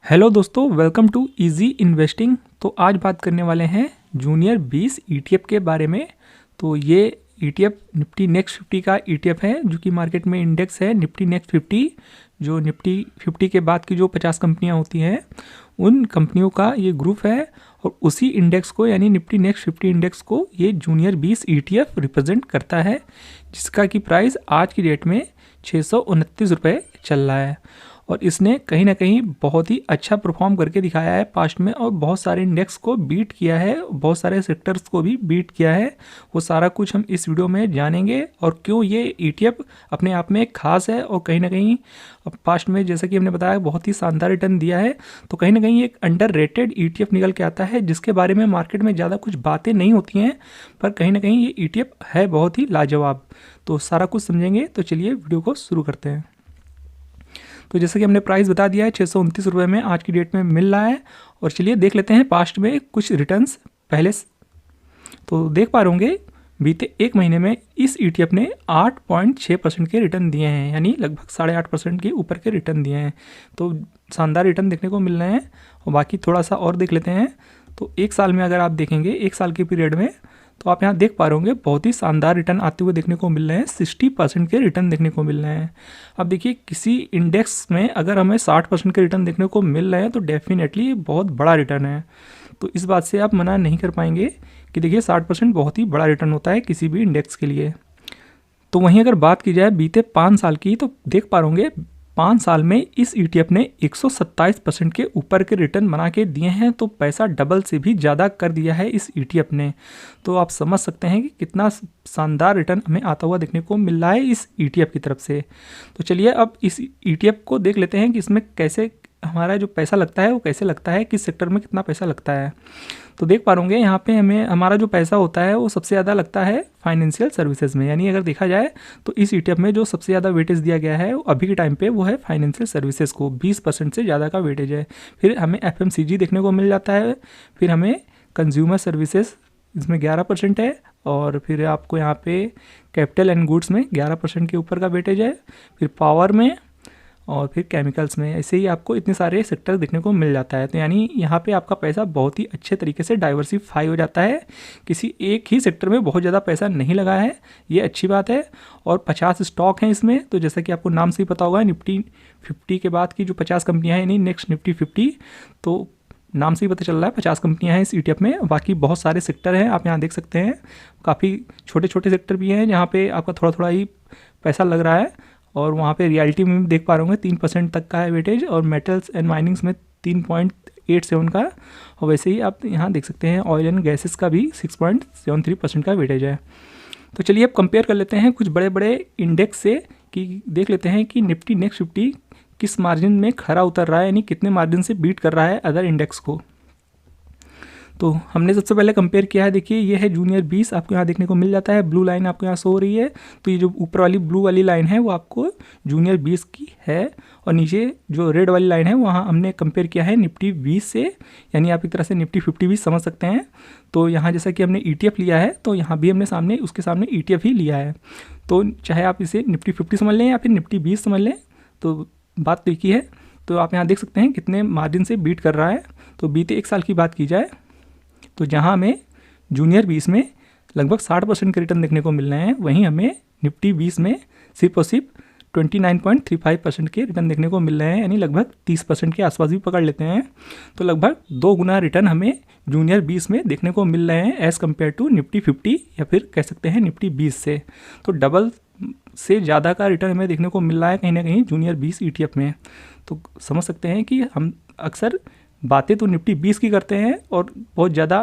Hello दोस्तों, welcome to easy investing. तो आज बात करने वाले हैं जूनियर 20 ईटीएफ के बारे में। तो ये ईटीएफ निफ्टी नेक्स्ट 50 का ईटीएफ है जो कि मार्केट में इंडेक्स है निफ्टी नेक्स्ट 50। जो निफ्टी 50 के बाद की जो 50 कंपनियां होती हैं उन कंपनियों का ये ग्रुप है और उसी इंडेक्स को यानी निफ्टी नेक्स्ट 50 इंडेक्स को ये जूनियर 20 ईटीएफ रिप्रेजेंट करता है, जिसका की प्राइस आज की डेट में 629 रुपये चल रहा है। और इसने कहीं ना कहीं बहुत ही अच्छा परफॉर्म करके दिखाया है पास्ट में और बहुत सारे इंडेक्स को बीट किया है, बहुत सारे सेक्टर्स को भी बीट किया है। वो सारा कुछ हम इस वीडियो में जानेंगे और क्यों ये ईटीएफ अपने आप में खास है और कहीं ना कहीं पास्ट में जैसा कि हमने बताया बहुत ही शानदार रिटर्न दिया है। तो कहीं ना कहीं एक अंडररेटेड ईटीएफ निकल के आता है जिसके बारे में मार्केट में ज़्यादा कुछ बातें नहीं होती हैं, पर कहीं ना कहीं ये ईटीएफ है बहुत ही लाजवाब। तो सारा कुछ समझेंगे, तो चलिए वीडियो को शुरू करते हैं। तो जैसे कि हमने प्राइस बता दिया है 629 रुपये में आज की डेट में मिल रहा है। और चलिए देख लेते हैं पास्ट में कुछ रिटर्न्स पहले। तो देख पा रहे होंगे बीते एक महीने में इस ईटीएफ ने 8.6% के रिटर्न दिए हैं, यानी लगभग 8.5% के ऊपर के रिटर्न दिए हैं। तो शानदार रिटर्न देखने को मिल रहे हैं। और बाकी थोड़ा सा और देख लेते हैं। तो एक साल में अगर आप देखेंगे, एक साल के पीरियड में, तो आप यहाँ देख पा रहे होंगे बहुत ही शानदार रिटर्न आते हुए देखने को मिल रहे हैं। 60% के रिटर्न देखने को मिल रहे हैं। अब देखिए किसी इंडेक्स में अगर हमें 60% के रिटर्न देखने को मिल रहे हैं तो डेफिनेटली बहुत बड़ा रिटर्न है। तो इस बात से आप मना नहीं कर पाएंगे कि देखिए 60% बहुत ही बड़ा रिटर्न होता है किसी भी इंडेक्स के लिए। तो वहीं अगर बात की जाए बीते 5 साल की, तो देख पा रहे होंगे 5 साल में इस ईटीएफ ने 127% के ऊपर के रिटर्न बना के दिए हैं। तो पैसा डबल से भी ज़्यादा कर दिया है इस ईटीएफ ने। तो आप समझ सकते हैं कि कितना शानदार रिटर्न हमें आता हुआ देखने को मिल रहा है इस ईटीएफ की तरफ से। तो चलिए अब इस ईटीएफ को देख लेते हैं कि इसमें कैसे हमारा जो पैसा लगता है वो कैसे लगता है, किस सेक्टर में कितना पैसा लगता है। तो देख पा रहे यहाँ पे हमें हमारा जो पैसा होता है वो सबसे ज़्यादा लगता है फाइनेंशियल सर्विसेज में। यानी अगर देखा जाए तो इस ईटीएफ में जो सबसे ज़्यादा वेटेज दिया गया है अभी के टाइम पे वो है फाइनेंशियल सर्विसेज को, 20% से ज़्यादा का वेटेज है। फिर हमें एफएमसीजी देखने को मिल जाता है। फिर हमें कंज्यूमर सर्विसेज, इसमें 11% है। और फिर आपको यहाँ पे कैपिटल एंड गुड्स में 11% के ऊपर का वेटेज है। फिर पावर में और फिर केमिकल्स में, ऐसे ही आपको इतने सारे सेक्टर देखने को मिल जाता है। तो यानी यहाँ पे आपका पैसा बहुत ही अच्छे तरीके से डाइवर्सिफाई हो जाता है, किसी एक ही सेक्टर में बहुत ज़्यादा पैसा नहीं लगा है, ये अच्छी बात है। और 50 स्टॉक हैं इसमें। तो जैसा कि आपको नाम से ही पता होगा निफ्टी 50 के बाद की जो 50 कंपनियाँ हैं, यानी नेक्स्ट निफ्टी 50, तो नाम से ही पता चल रहा है 50 कंपनियां हैं इस ईटीएफ में। बाकी बहुत सारे सेक्टर हैं, आप यहाँ देख सकते हैं। काफ़ी छोटे छोटे सेक्टर भी हैं जहाँ पे आपका थोड़ा थोड़ा ही पैसा लग रहा है। और वहाँ पे रियलिटी में भी देख पा रहे होंगे 3% तक का है वेटेज, और मेटल्स एंड माइनिंग्स में 3.87 का। और वैसे ही आप यहाँ देख सकते हैं ऑयल एंड गैसेस का भी 6.73% का वेटेज है। तो चलिए अब कंपेयर कर लेते हैं कुछ बड़े बड़े इंडेक्स से, कि देख लेते हैं कि निफ्टी नेक्स्ट 50 किस मार्जिन में खरा उतर रहा है, यानी कितने मार्जिन से बीट कर रहा है अदर इंडेक्स को। तो हमने सबसे पहले कंपेयर किया है। देखिए ये है जूनियर 20, आपको यहाँ देखने को मिल जाता है। ब्लू लाइन आपको यहाँ शो हो रही है। तो ये जो ऊपर वाली ब्लू वाली लाइन है वो आपको जूनियर 20 की है, और नीचे जो रेड वाली लाइन है वहाँ हमने कंपेयर किया है निफ्टी 20 से, यानी आप एक तरह से निफ्टी 50 भी समझ सकते हैं। तो यहाँ जैसा कि हमने ईटीएफ लिया है तो यहाँ भी हमने सामने उसके सामने ईटीएफ ही लिया है। तो चाहे आप इसे निफ्टी 50 समझ लें या फिर निफ्टी 20 समझ लें, तो बात तो एक ही है। तो आप यहाँ देख सकते हैं कितने मार्जिन से बीट कर रहा है। तो बीते एक साल की बात की जाए तो जहाँ हमें जूनियर 20 में लगभग 60% के रिटर्न देखने को मिल रहे हैं, वहीं हमें निफ्टी 20 में सिर्फ और सिर्फ 29.35% के रिटर्न देखने को मिल रहे हैं, यानी लगभग 30% के आसपास भी पकड़ लेते हैं। तो लगभग 2 गुना रिटर्न हमें जूनियर 20 में देखने को मिल रहे हैं एज़ कम्पेयर टू निफ्टी 50, या फिर कह सकते हैं निफ्टी 20 से। तो डबल से ज़्यादा का रिटर्न हमें देखने को मिल रहा है कहीं ना कहीं जूनियर 20 ईटीएफ में। तो समझ सकते हैं कि हम अक्सर बातें तो निफ्टी 20 की करते हैं और बहुत ज़्यादा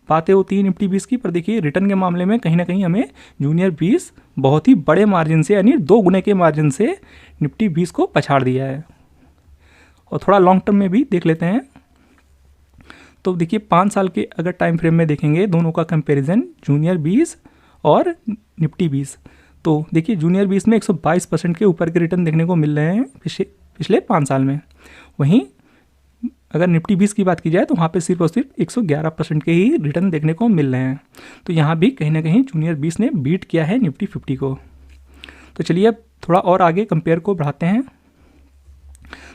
बातें होती हैं निफ्टी 20 की, पर देखिए रिटर्न के मामले में कहीं ना कहीं हमें जूनियर 20 बहुत ही बड़े मार्जिन से, यानी 2 गुने के मार्जिन से निफ्टी 20 को पछाड़ दिया है। और थोड़ा लॉन्ग टर्म में भी देख लेते हैं। तो देखिए 5 साल के अगर टाइम फ्रेम में देखेंगे दोनों का कंपेरिजन, जूनियर 20 और निफ्टी 20, तो देखिए जूनियर 20 में 122% के ऊपर के रिटर्न देखने को मिल रहे हैं पिछले 5 साल में। वहीं अगर निफ्टी 20 की बात की जाए तो वहाँ पे सिर्फ और सिर्फ 111% के ही रिटर्न देखने को मिल रहे हैं। तो यहाँ भी कहीं ना कहीं जूनियर 20 ने बीट किया है निफ्टी 50 को। तो चलिए अब थोड़ा और आगे कंपेयर को बढ़ाते हैं।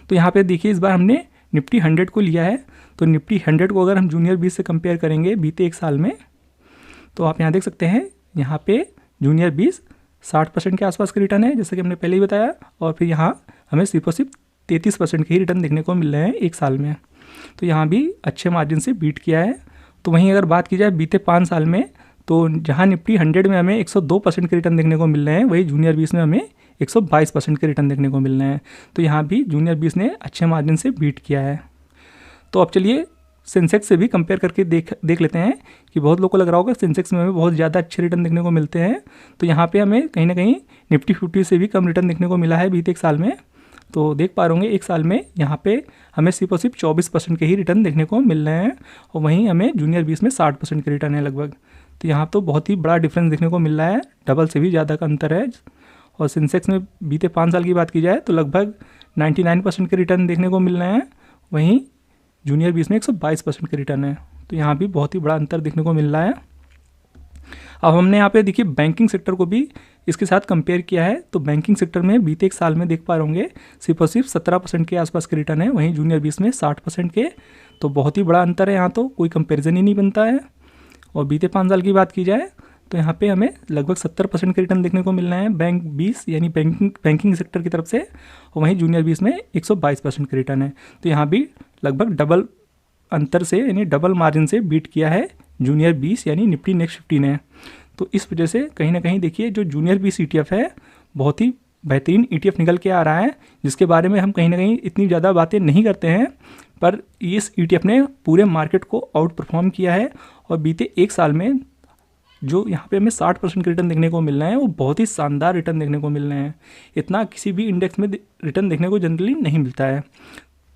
तो यहाँ पे देखिए इस बार हमने निफ्टी 100 को लिया है। तो निफ्टी 100 को अगर हम जूनियर 20 से कंपेयर करेंगे बीते एक साल में, तो आप यहाँ देख सकते हैं यहाँ पे जूनियर 20 60% के आसपास का रिटर्न है, जैसे कि हमने पहले ही बताया। और फिर यहाँ हमें सिर्फ और सिर्फ 33% के ही रिटर्न देखने को मिल रहे हैं एक साल में। तो यहाँ भी अच्छे मार्जिन से बीट किया है। तो वहीं अगर बात की जाए बीते 5 साल में, तो जहाँ निफ्टी 100 में हमें 102% के रिटर्न देखने को मिल रहे हैं, वही जूनियर 20 में हमें 122% के रिटर्न देखने को मिल रहे हैं। तो यहाँ भी जूनियर 20 ने अच्छे मार्जिन से बीट किया है। तो अब चलिए सेंसेक्स से भी कंपेयर करके देख लेते हैं कि बहुत लोगों को लग रहा होगा सेंसेक्स में हमें बहुत ज़्यादा अच्छे रिटर्न देखने को मिलते हैं। तो यहाँ पे हमें कहीं ना कहीं निफ्टी 50 से भी कम रिटर्न देखने को मिला है बीते एक साल में। तो देख पा रहे होंगे एक साल में यहाँ पे हमें सिर्फ और सिर्फ 24% के ही रिटर्न देखने को मिल रहे हैं, और वहीं हमें जूनियर 20 में 60% के रिटर्न है लगभग। तो यहाँ तो बहुत ही बड़ा डिफरेंस देखने को मिल रहा है, डबल से भी ज़्यादा का अंतर है। और सेंसेक्स में बीते 5 साल की बात की जाए तो लगभग 99% के रिटर्न देखने को मिल रहे हैं, वहीं जूनियर 20 में 122% के रिटर्न है। तो यहाँ भी बहुत ही बड़ा अंतर देखने को मिल रहा है। अब हमने यहाँ पे देखिए बैंकिंग सेक्टर को भी इसके साथ कंपेयर किया है। तो बैंकिंग सेक्टर में बीते एक साल में देख पा रहे होंगे सिर्फ और सिर्फ 17% के आसपास के रिटर्न है, वहीं जूनियर 20 में 60% के। तो बहुत ही बड़ा अंतर है, यहाँ तो कोई कंपेरिजन ही नहीं बनता है। और बीते 5 साल की बात की जाए तो यहाँ पे हमें लगभग 70% के रिटर्न देखने को मिल रहे हैं बैंक 20 यानी बैंकिंग सेक्टर की तरफ से, और वहीं जूनियर 20 में 122% के रिटर्न है। तो यहाँ भी लगभग डबल अंतर से यानी डबल मार्जिन से बीट किया है जूनियर 20 यानी निफ्टी नेक्स्ट 50 ने। तो इस वजह से कहीं ना कहीं देखिए जो जूनियर 20 ETF है बहुत ही बेहतरीन ETF निकल के आ रहा है, जिसके बारे में हम कहीं ना कहीं इतनी ज़्यादा बातें नहीं करते हैं, पर इस ETF ने पूरे मार्केट को आउट परफॉर्म किया है। और बीते एक साल में जो यहाँ पे हमें 60% के रिटर्न देखने को मिल रहे हैं, वो बहुत ही शानदार रिटर्न देखने को मिल रहे हैं। इतना किसी भी इंडेक्स में रिटर्न देखने को जनरली नहीं मिलता है।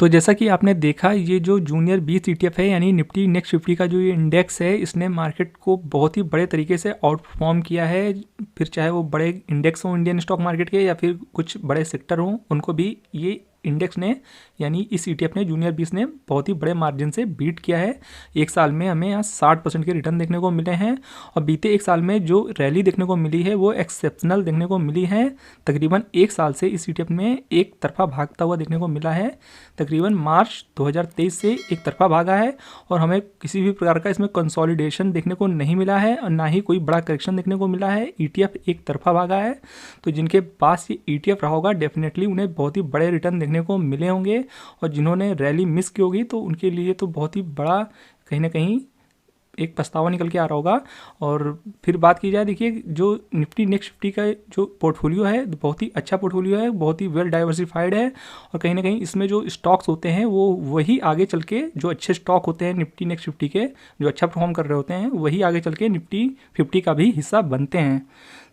तो जैसा कि आपने देखा, ये जो जूनियर 20 ETF है यानी निफ्टी नेक्स्ट 50 का जो ये इंडेक्स है, इसने मार्केट को बहुत ही बड़े तरीके से आउट परफॉर्म किया है। फिर चाहे वो बड़े इंडेक्स हों इंडियन स्टॉक मार्केट के या फिर कुछ बड़े सेक्टर हों, उनको भी ये इंडेक्स ने यानी इस ETF ने जूनियर 20 ने बहुत ही बड़े मार्जिन से बीट किया है। एक साल में हमें यहाँ 60% के रिटर्न देखने को मिले हैं। और बीते एक साल में जो रैली देखने को मिली है वो एक्सेप्शनल देखने को मिली है। तकरीबन एक साल से इस ETF में एक तरफा भागता हुआ देखने को मिला है। तकरीबन मार्च 2023 से एक तरफा भागा है, और हमें किसी भी प्रकार का इसमें कंसोलिडेशन देखने को नहीं मिला है, और ना ही कोई बड़ा करेक्शन देखने को मिला है। ETF एक तरफा भागा है। तो जिनके पास ये ETF रहा होगा डेफिनेटली उन्हें बहुत ही बड़े रिटर्न देखने को मिले होंगे, और जिन्होंने रैली मिस की होगी तो उनके लिए तो बहुत ही बड़ा कहीं ना कहीं एक पछतावा निकल के आ रहा होगा। और फिर बात की जाए, देखिए जो निफ्टी नेक्स्ट 50 का जो पोर्टफोलियो है बहुत ही अच्छा पोर्टफोलियो है, बहुत ही वेल डाइवर्सिफाइड है। और कहीं ना कहीं इसमें जो स्टॉक्स होते हैं वो वही आगे चल के जो अच्छे स्टॉक होते हैं निफ्टी नेक्स्ट 50 के, जो अच्छा परफॉर्म कर रहे होते हैं, वही आगे चल के निफ्टी 50 का भी हिस्सा बनते हैं।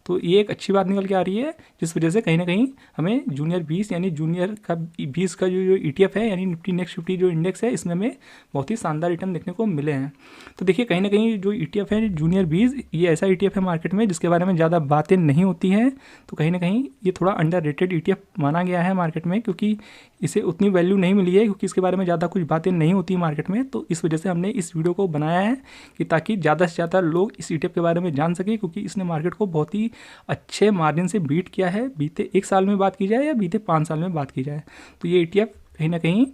तो ये एक अच्छी बात निकल के आ रही है, जिस वजह से कहीं ना कहीं हमें जूनियर 20 यानी जूनियर का 20 का जो ETF है यानी निफ्टी नेक्स्ट 50 जो इंडेक्स है, इसमें हमें बहुत ही शानदार रिटर्न देखने को मिले हैं। तो देखिए कहीं ना कहीं जो ETF है जूनियर 20, ये ऐसा ETF है मार्केट में जिसके बारे में ज़्यादा बातें नहीं होती हैं। तो कहीं ना कहीं ये थोड़ा अंडररेटेड ETF माना गया है मार्केट में, क्योंकि इसे उतनी वैल्यू नहीं मिली है, क्योंकि इसके बारे में ज़्यादा कुछ बातें नहीं होती मार्केट में। तो इस वजह से हमने इस वीडियो को बनाया है कि ताकि ज़्यादा से ज़्यादा लोग इस ETF के बारे में जान सकें, क्योंकि इसने मार्केट को बहुत ही अच्छे मार्जिन से बीट किया है, बीते एक साल में बात की जाए या बीते 5 साल में बात की जाए। तो ये ETF कहीं ना कहीं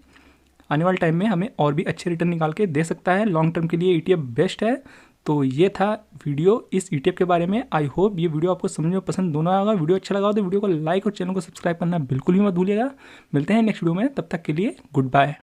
आने वाले टाइम में हमें और भी अच्छे रिटर्न निकाल के दे सकता है। लॉन्ग टर्म के लिए ETF बेस्ट है। तो ये था वीडियो इस ETF के बारे में। आई होप ये वीडियो आपको समझ में पसंद दोनों आएगा। वीडियो अच्छा लगा हो तो वीडियो को लाइक और चैनल को सब्सक्राइब करना बिल्कुल भी मत भूलिएगा। मिलते हैं नेक्स्ट वीडियो में, तब तक के लिए गुड बाय।